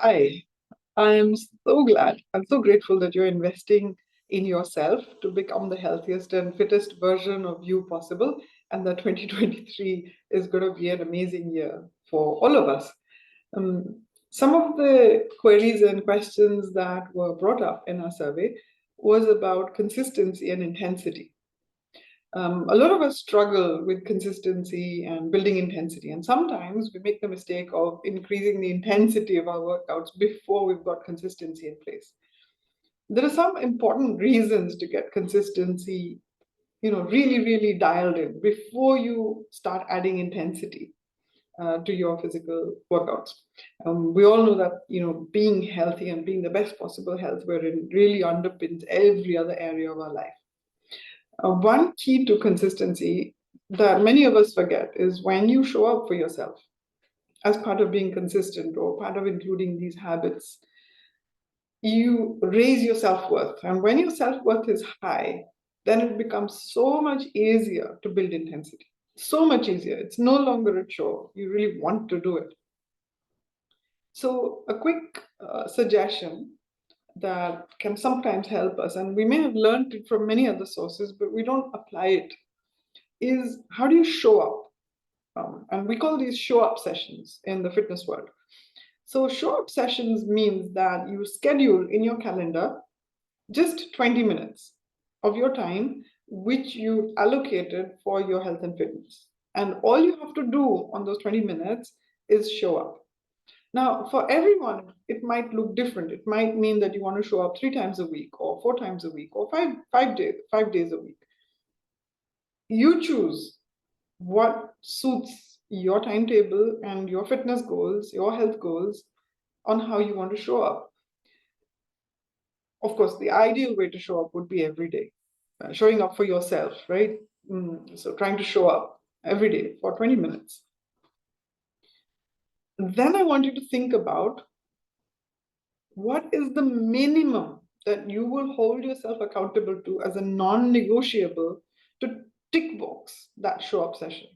Hi, I am so glad. I'm so grateful that you're investing in yourself to become the healthiest and fittest version of you possible, and that 2023 is going to be an amazing year for all of us. Some of the queries and questions that were brought up in our survey was about consistency and intensity. A lot of us struggle with consistency and building intensity, and sometimes we make the mistake of increasing the intensity of our workouts before we've got consistency in place. There are some important reasons to get consistency, really dialed in before you start adding intensity to your physical workouts. We all know that being healthy and being the best possible health we're in really underpins every other area of our life. One key to consistency that many of us forget is when you show up for yourself as part of being consistent or part of including these habits, you raise your self-worth. And when your self-worth is high, then it becomes so much easier to build intensity. So much easier. It's no longer a chore. You really want to do it. So a quick suggestion that can sometimes help us, and we may have learned it from many other sources, but we don't apply it, is how do you show up? And we call these show up sessions in the fitness world. So show up sessions means that you schedule in your calendar just 20 minutes of your time, which you allocated for your health and fitness. And all you have to do on those 20 minutes is show up. Now, for everyone, it might look different. It might mean that you want to show up 3 times a week or 4 times a week or five days a week. You choose what suits your timetable and your fitness goals, your health goals, on how you want to show up. Of course, the ideal way to show up would be every day, showing up for yourself, right? So trying to show up every day for 20 minutes. Then I want you to think about what is the minimum that you will hold yourself accountable to as a non-negotiable to tick box that show up session.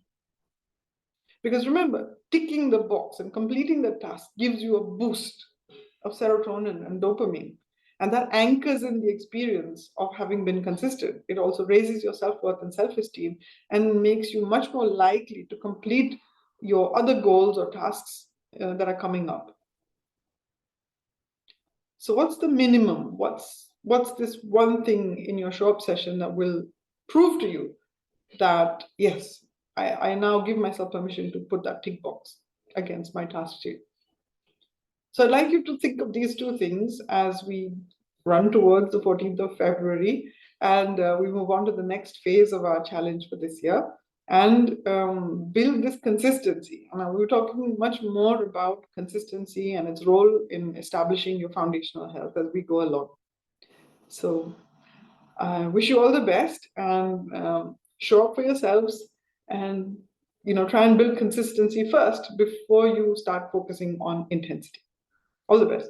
Because remember, ticking the box and completing the task gives you a boost of serotonin and dopamine. And that anchors in the experience of having been consistent. It also raises your self-worth and self-esteem and makes you much more likely to complete your other goals or tasks that are coming up. So what's the minimum? What's this one thing in your show-up session that will prove to you that, yes, I now give myself permission to put that tick box against my task sheet? So I'd like you to think of these two things as we run towards the 14th of February and we move on to the next phase of our challenge for this year and build this consistency. And we were talking much more about consistency and its role in establishing your foundational health as we go along. So I wish you all the best and show up for yourselves and try and build consistency first before you start focusing on intensity. All the best.